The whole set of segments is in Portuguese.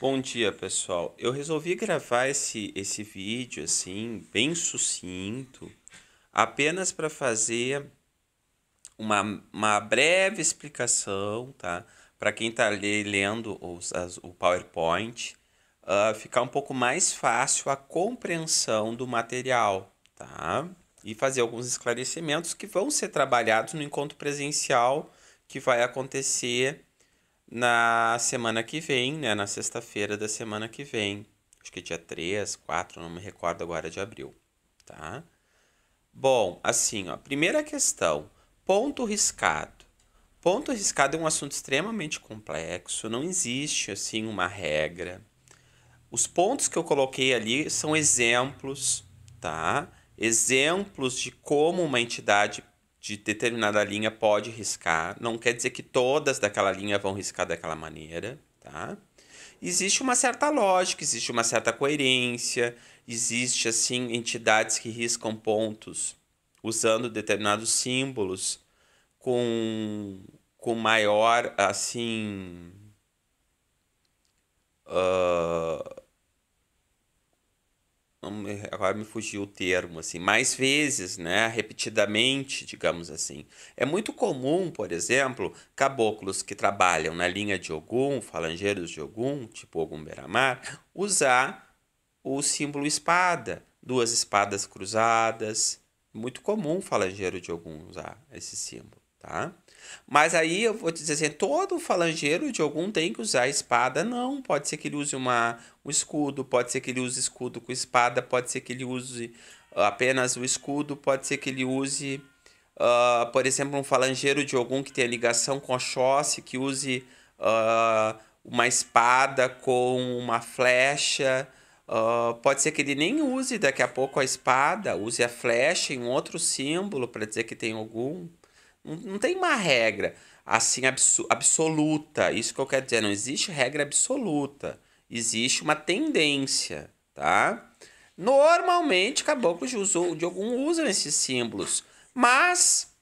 Bom dia, pessoal. Eu resolvi gravar esse vídeo assim, bem sucinto, apenas para fazer uma breve explicação, tá? Para quem está lendo o PowerPoint, ficar um pouco mais fácil a compreensão do material, tá? E fazer alguns esclarecimentos que vão ser trabalhados no encontro presencial que vai acontecer na semana que vem, né? Na sexta-feira da semana que vem. Acho que é dia 3, 4, não me recordo agora de abril, tá? Bom, assim, ó, primeira questão, ponto riscado. Ponto riscado é um assunto extremamente complexo, não existe assim uma regra. Os pontos que eu coloquei ali são exemplos, tá? Exemplos de como uma entidade de determinada linha pode riscar. Não quer dizer que todas daquela linha vão riscar daquela maneira, tá? Existe uma certa lógica, existe uma certa coerência, existe assim entidades que riscam pontos usando determinados símbolos com maior assim agora me fugiu o termo, assim, mais vezes, né, repetidamente, digamos assim. É muito comum, por exemplo, caboclos que trabalham na linha de Ogum, falangeiros de Ogum, tipo Ogum Beramar, usar o símbolo espada, duas espadas cruzadas. Muito comum falangeiro de Ogum usar esse símbolo, tá? Mas aí eu vou te dizer assim, todo falangeiro de Ogum tem que usar espada? Não, pode ser que ele use um escudo, pode ser que ele use escudo com espada, pode ser que ele use apenas o escudo, pode ser que ele use, por exemplo, um falangeiro de Ogum que tenha ligação com Oxóssi, que use uma espada com uma flecha. Pode ser que ele nem use daqui a pouco a espada, use a flecha em outro símbolo para dizer que tem algum. Não tem uma regra assim absoluta. Isso que eu quero dizer, não existe regra absoluta. Existe uma tendência, tá? Normalmente, caboclos de algum usam esses símbolos, mas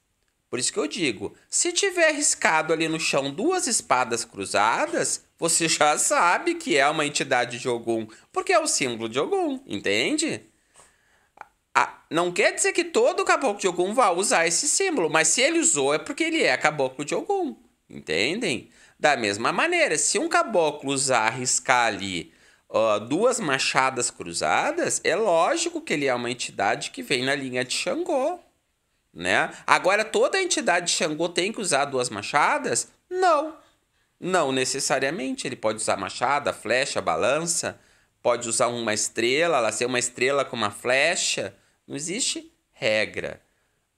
por isso que eu digo, se tiver riscado ali no chão duas espadas cruzadas, você já sabe que é uma entidade de Ogum, porque é o símbolo de Ogum, entende? Não quer dizer que todo caboclo de Ogum vá usar esse símbolo, mas se ele usou é porque ele é caboclo de Ogum, entendem? Da mesma maneira, se um caboclo usar, riscar ali duas machadas cruzadas, é lógico que ele é uma entidade que vem na linha de Xangô, né? Agora, toda entidade de Xangô tem que usar duas machadas? Não. Não necessariamente. Ele pode usar machada, flecha, balança. Pode usar uma estrela, ela ser uma estrela com uma flecha. Não existe regra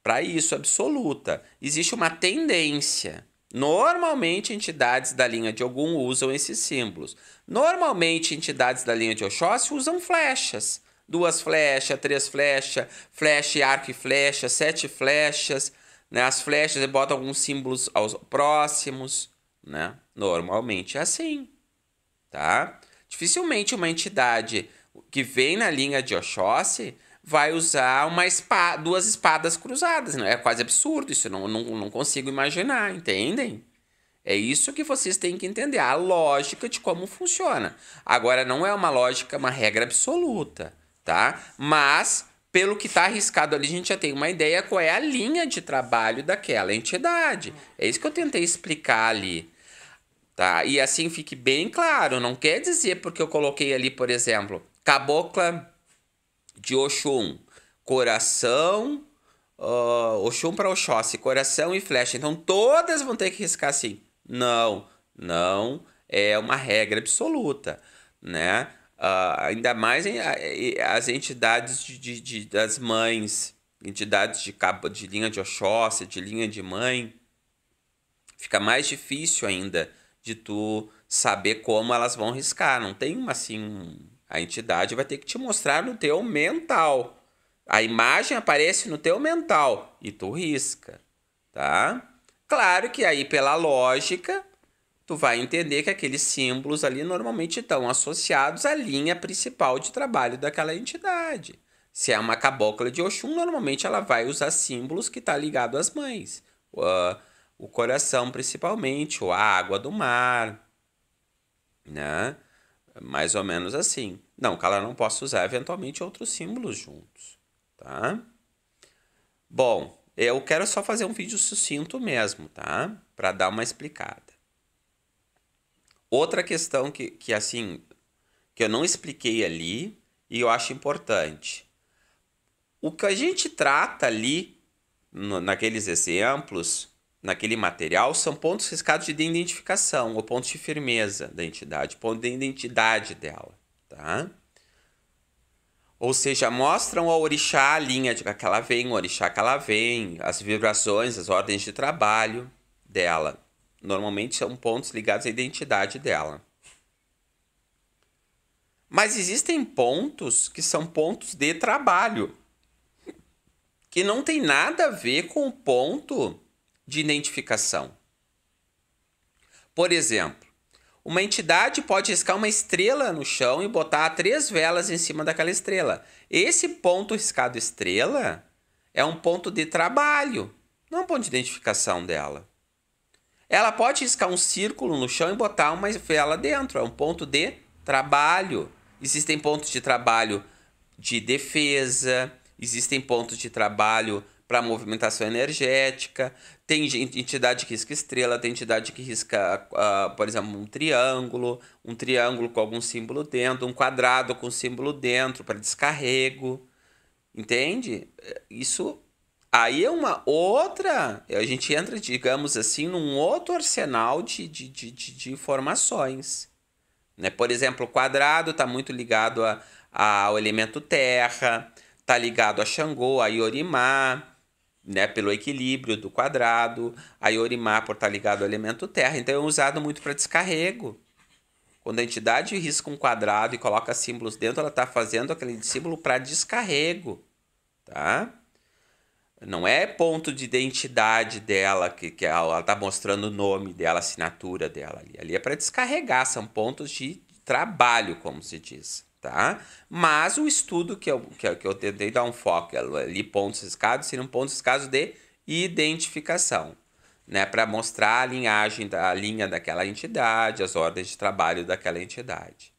para isso absoluta. Existe uma tendência. Normalmente, entidades da linha de Ogum usam esses símbolos. Normalmente, entidades da linha de Oxóssi usam flechas. Duas flechas, três flechas, flecha, arco e flecha, sete flechas. Né? As flechas botam alguns símbolos aos próximos. Né? Normalmente é assim. Tá? Dificilmente uma entidade que vem na linha de Oxóssi vai usar duas espadas cruzadas. Não é quase absurdo isso, não consigo imaginar, entendem? É isso que vocês têm que entender, a lógica de como funciona. Agora, não é uma lógica, uma regra absoluta, tá? Mas, pelo que está arriscado ali, a gente já tem uma ideia qual é a linha de trabalho daquela entidade. É isso que eu tentei explicar ali. Tá? E assim fique bem claro, não quer dizer porque eu coloquei ali, por exemplo, cabocla de Oxum, coração, Oxum para Oxóssi, coração e flecha. Então todas vão ter que riscar assim. Não, não é uma regra absoluta, né? Ainda mais as entidades das mães, entidades de cabo de linha de Oxóssi, de linha de mãe, fica mais difícil ainda de tu saber como elas vão riscar. Não tem uma assim. A entidade vai ter que te mostrar no teu mental. A imagem aparece no teu mental e tu risca, tá? Claro que aí, pela lógica, tu vai entender que aqueles símbolos ali normalmente estão associados à linha principal de trabalho daquela entidade. Se é uma cabocla de Oxum, normalmente ela vai usar símbolos que estão ligados às mães. O coração, principalmente, ou a água do mar, né? Mais ou menos assim. Não que ela não possa usar eventualmente outros símbolos juntos, tá? Bom, eu quero só fazer um vídeo sucinto mesmo, tá? Para dar uma explicada. Outra questão que assim, que eu não expliquei ali e eu acho importante. O que a gente trata ali, naqueles exemplos, naquele material, são pontos riscados de identificação, ou pontos de firmeza da entidade, ponto de identidade dela, tá? Ou seja, mostram ao orixá a linha de que ela vem, o orixá que ela vem, as vibrações, as ordens de trabalho dela. Normalmente são pontos ligados à identidade dela. Mas existem pontos que são pontos de trabalho, que não tem nada a ver com o ponto de identificação. Por exemplo, uma entidade pode riscar uma estrela no chão e botar 3 velas em cima daquela estrela. Esse ponto riscado estrela é um ponto de trabalho, não é um ponto de identificação dela. Ela pode riscar um círculo no chão e botar uma vela dentro, é um ponto de trabalho. Existem pontos de trabalho de defesa, existem pontos de trabalho para movimentação energética. Tem entidade que risca estrela, tem entidade que risca, por exemplo, um triângulo com algum símbolo dentro, um quadrado com símbolo dentro para descarrego. Entende? Isso aí é uma outra. A gente entra, digamos assim, num outro arsenal de informações. Né? Por exemplo, o quadrado está muito ligado ao elemento terra, está ligado a Xangô, a Iorimá, né? Pelo equilíbrio do quadrado, a Iorimá por estar ligado ao elemento terra. Então é usado muito para descarrego. Quando a entidade risca um quadrado e coloca símbolos dentro, ela está fazendo aquele símbolo para descarrego. Tá? Não é ponto de identidade dela, que ela está mostrando o nome dela, a assinatura dela ali. Ali é para descarregar, são pontos de trabalho, como se diz, tá? Mas o estudo que eu tentei dar um foco ali, pontos riscados, seriam pontos riscados de identificação, né? Para mostrar a linhagem, a linha daquela entidade, as ordens de trabalho daquela entidade,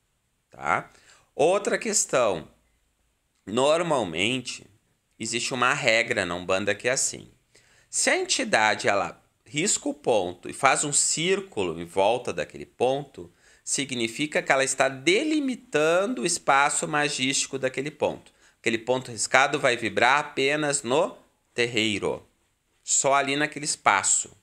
tá? Outra questão, normalmente existe uma regra na Umbanda que é assim: se a entidade ela risca o ponto e faz um círculo em volta daquele ponto, significa que ela está delimitando o espaço magístico daquele ponto. Aquele ponto riscado vai vibrar apenas no terreiro, só ali naquele espaço.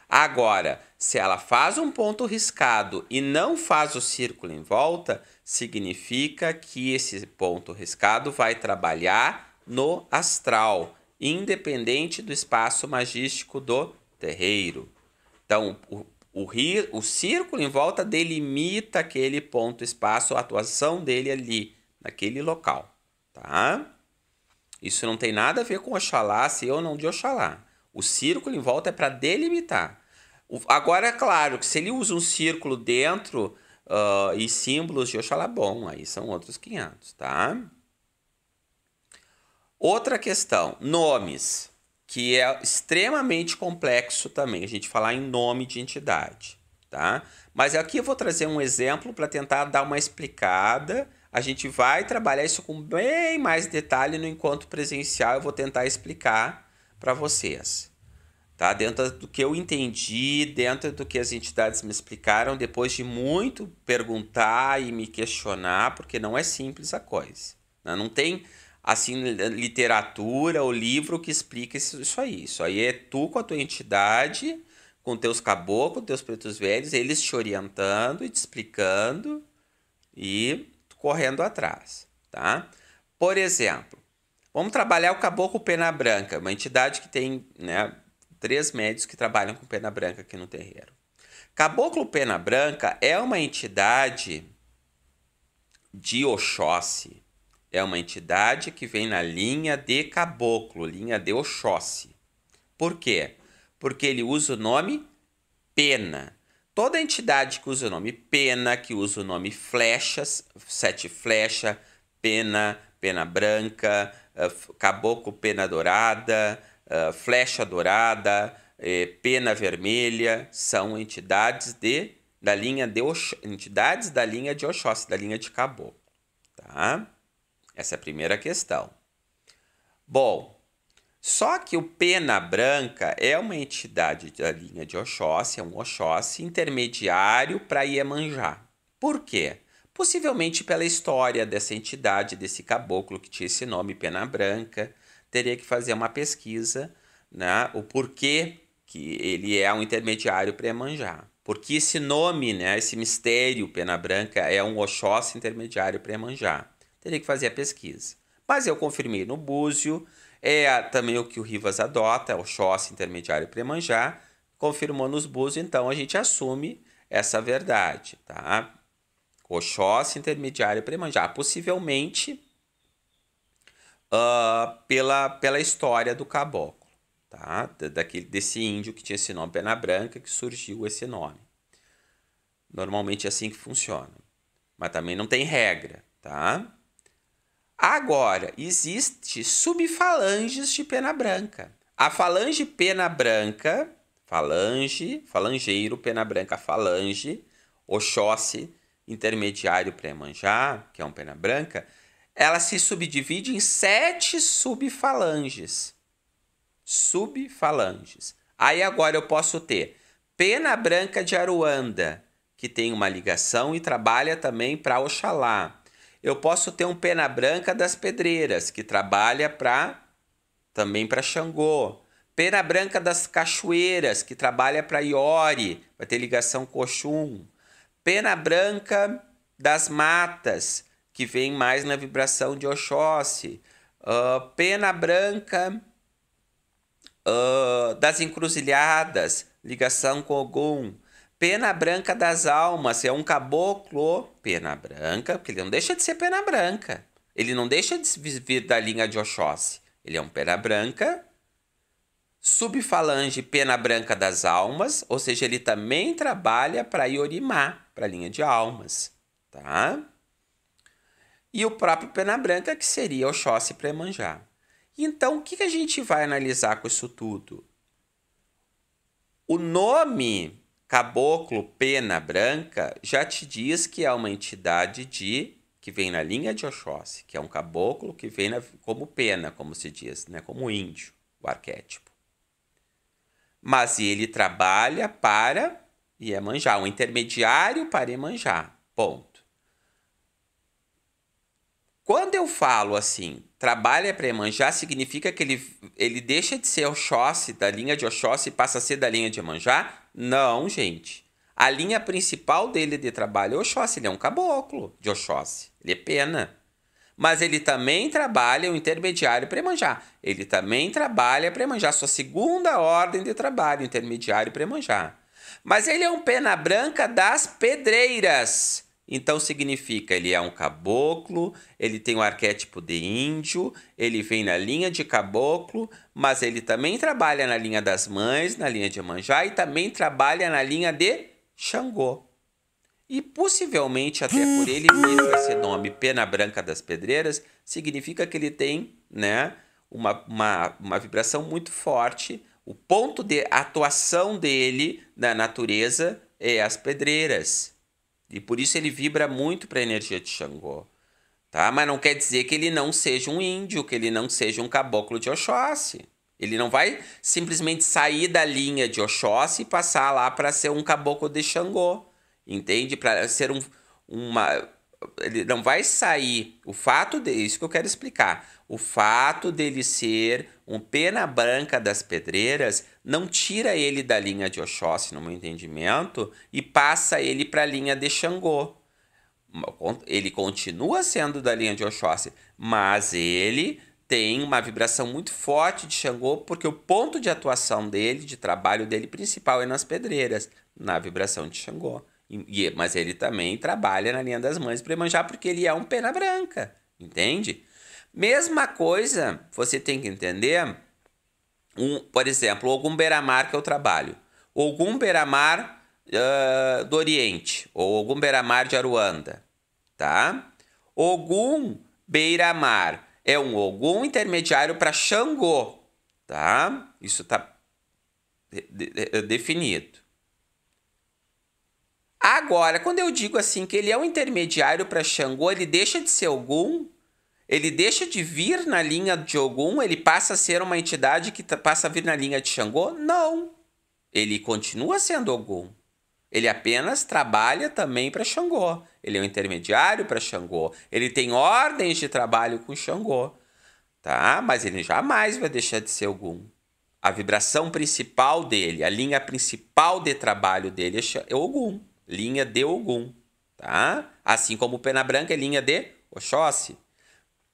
Agora, se ela faz um ponto riscado e não faz o círculo em volta, significa que esse ponto riscado vai trabalhar no astral, independente do espaço magístico do terreiro. Então, o círculo em volta delimita aquele ponto, espaço, a atuação dele ali, naquele local, tá? Isso não tem nada a ver com Oxalá, ser ou não de Oxalá. O círculo em volta é para delimitar. Agora, é claro que se ele usa um círculo dentro e símbolos de Oxalá, bom, aí são outros 500, tá? Outra questão, nomes, que é extremamente complexo também, a gente falar em nome de entidade, tá? Mas aqui eu vou trazer um exemplo para tentar dar uma explicada. A gente vai trabalhar isso com bem mais detalhe no encontro presencial, eu vou tentar explicar para vocês, tá? Dentro do que eu entendi, dentro do que as entidades me explicaram, depois de muito perguntar e me questionar, porque não é simples a coisa, né? Não tem assim literatura ou livro que explica isso aí. Isso aí é tu com a tua entidade, com teus caboclos, teus pretos velhos, eles te orientando e te explicando e correndo atrás, tá? Por exemplo, vamos trabalhar o caboclo pena branca, uma entidade que tem, né, 3 médios que trabalham com pena branca aqui no terreiro. Caboclo pena branca é uma entidade de Oxóssi. É uma entidade que vem na linha de caboclo, linha de Oxóssi. Por quê? Porque ele usa o nome pena. Toda entidade que usa o nome pena, que usa o nome flechas, 7 flechas, pena, pena branca, caboclo pena dourada, flecha dourada, pena vermelha, são entidades de da linha de entidades da linha de Oxóssi, da linha de Caboclo, tá? Essa é a primeira questão. Bom, só que o Pena Branca é uma entidade da linha de Oxóssi, é um Oxóssi intermediário para Iemanjá. Por quê? Possivelmente pela história dessa entidade, desse caboclo que tinha esse nome, Pena Branca. Teria que fazer uma pesquisa, né? O porquê que ele é um intermediário para Iemanjá. Porque esse nome, né, esse mistério Pena Branca é um Oxóssi intermediário para Iemanjá. Teria que fazer a pesquisa. Mas eu confirmei no Búzio, é também o que o Rivas adota, Oxóssi intermediário para Iemanjá, confirmou nos Búzios, então a gente assume essa verdade, tá? Oxóssi intermediário para Iemanjá, possivelmente pela história do caboclo, tá? Desse índio que tinha esse nome, Pena Branca, que surgiu esse nome. Normalmente é assim que funciona, mas também não tem regra, tá? Agora, existe subfalanges de Pena Branca. A falange Pena Branca, falangeiro, Pena Branca, falange, Oxóssi, intermediário para Iemanjá, que é um Pena Branca, ela se subdivide em 7 subfalanges. Subfalanges. Aí agora eu posso ter Pena Branca de Aruanda, que tem uma ligação e trabalha também para Oxalá. Eu posso ter um Pena Branca das Pedreiras, que trabalha também para Xangô. Pena Branca das Cachoeiras, que trabalha para Iori, vai ter ligação com Oxum. Pena Branca das Matas, que vem mais na vibração de Oxóssi. Pena Branca das Encruzilhadas, ligação com Ogum. Pena Branca das Almas, é um caboclo Pena Branca, porque ele não deixa de ser Pena Branca. Ele não deixa de vir da linha de Oxóssi. Ele é um Pena Branca, subfalange Pena Branca das Almas, ou seja, ele também trabalha para Iorimá, para a linha de almas, tá? E o próprio Pena Branca, que seria Oxóssi para Iemanjá. Então, o que a gente vai analisar com isso tudo? O nome Caboclo Pena Branca já te diz que é uma entidade que vem na linha de Oxóssi, que é um caboclo que vem como pena, como se diz, né? Como índio, o arquétipo. Mas ele trabalha para Iemanjá, um intermediário para Iemanjá, ponto. Quando eu falo assim, trabalha para Iemanjá, significa que ele deixa de ser Oxóssi, da linha de Oxóssi, e passa a ser da linha de Iemanjá? Não, gente. A linha principal dele de trabalho é Oxóssi, ele é um caboclo de Oxóssi, ele é pena. Mas ele também trabalha o intermediário para Iemanjá. Ele também trabalha para Iemanjá, sua segunda ordem de trabalho, intermediário para Iemanjá. Mas ele é um Pena Branca das Pedreiras. Então significa, ele é um caboclo, ele tem o arquétipo de índio, ele vem na linha de caboclo, mas ele também trabalha na linha das mães, na linha de Iemanjá, e também trabalha na linha de Xangô. E possivelmente, até por ele mesmo esse nome, Pena Branca das Pedreiras, significa que ele tem, né, uma vibração muito forte. O ponto de atuação dele na natureza é as pedreiras. E por isso ele vibra muito para a energia de Xangô. Tá? Mas não quer dizer que ele não seja um índio, que ele não seja um caboclo de Oxóssi. Ele não vai simplesmente sair da linha de Oxóssi e passar lá para ser um caboclo de Xangô. Entende? Para ser ele não vai sair. Isso que eu quero explicar. O fato dele ser um Pena Branca das Pedreiras não tira ele da linha de Oxóssi, no meu entendimento, e passa ele para a linha de Xangô. Ele continua sendo da linha de Oxóssi, mas ele tem uma vibração muito forte de Xangô, porque o ponto de atuação dele, de trabalho dele principal é nas pedreiras, na vibração de Xangô. Mas ele também trabalha na linha das mães para Iemanjá, porque ele é um Pena Branca, entende? Mesma coisa, você tem que entender, por exemplo, Ogum Beramar, que eu trabalho. Ogum Beramar do Oriente, ou Ogum Beramar de Aruanda, tá? Ogum Beiramar é um Ogum intermediário para Xangô, tá? Isso está definido. Agora, quando eu digo assim que ele é um intermediário para Xangô, ele deixa de ser Ogum, ele deixa de vir na linha de Ogum, ele passa a ser uma entidade que passa a vir na linha de Xangô? Não. Ele continua sendo Ogum. Ele apenas trabalha também para Xangô. Ele é um intermediário para Xangô. Ele tem ordens de trabalho com Xangô. Tá? Mas ele jamais vai deixar de ser Ogum. A vibração principal dele, a linha principal de trabalho dele é Ogum. Linha de Ogum. Tá? Assim como o Pena Branca é linha de Oxóssi.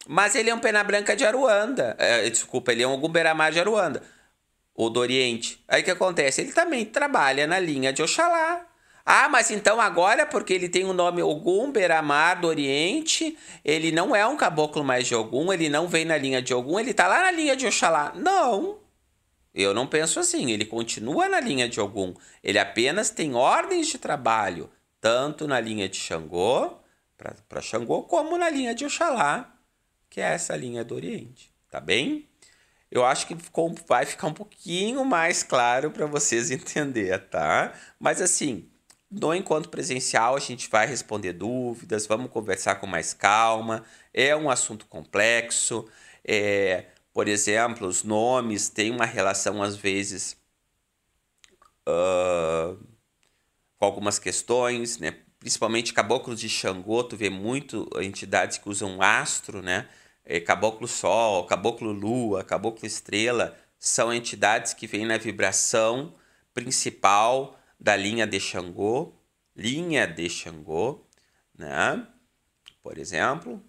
Mas ele é um Pena Branca de Aruanda. Desculpa, ele é um Ogum Beramar de Aruanda. Ou do Oriente. Aí o que acontece? Ele também trabalha na linha de Oxalá. Ah, mas então agora, porque ele tem o nome Ogum Beramar do Oriente, ele não é um caboclo mais de Ogum, ele não vem na linha de Ogum, ele tá lá na linha de Oxalá. Não, eu não penso assim, ele continua na linha de Ogum. Ele apenas tem ordens de trabalho, tanto na linha de Xangô, para Xangô, como na linha de Oxalá, que é essa linha do Oriente, tá bem? Eu acho que vai ficar um pouquinho mais claro para vocês entenderem, tá? Mas assim, no encontro presencial a gente vai responder dúvidas, vamos conversar com mais calma. É um assunto complexo. Por exemplo, os nomes têm uma relação às vezes com algumas questões, né? Principalmente caboclos de Xangô, tu vê muito entidades que usam astro, né? Caboclo Sol, Caboclo Lua, Caboclo Estrela, são entidades que vêm na vibração principal da linha de Xangô, né? Por exemplo,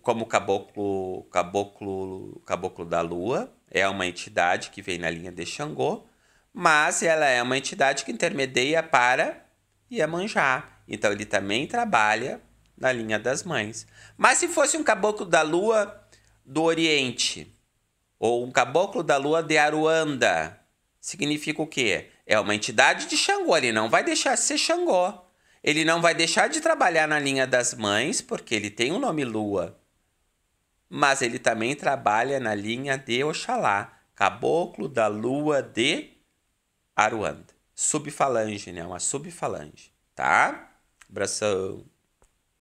como Caboclo da Lua, é uma entidade que vem na linha de Xangô, mas ela é uma entidade que intermedia para Iemanjá. Então ele também trabalha na linha das mães. Mas se fosse um caboclo da lua do Oriente, ou um caboclo da lua de Aruanda, significa o quê? É uma entidade de Xangô, ele não vai deixar de ser Xangô. Ele não vai deixar de trabalhar na linha das mães, porque ele tem o nome Lua. Mas ele também trabalha na linha de Oxalá, caboclo da lua de Aruanda. Subfalange, né? Uma subfalange, tá? Abração.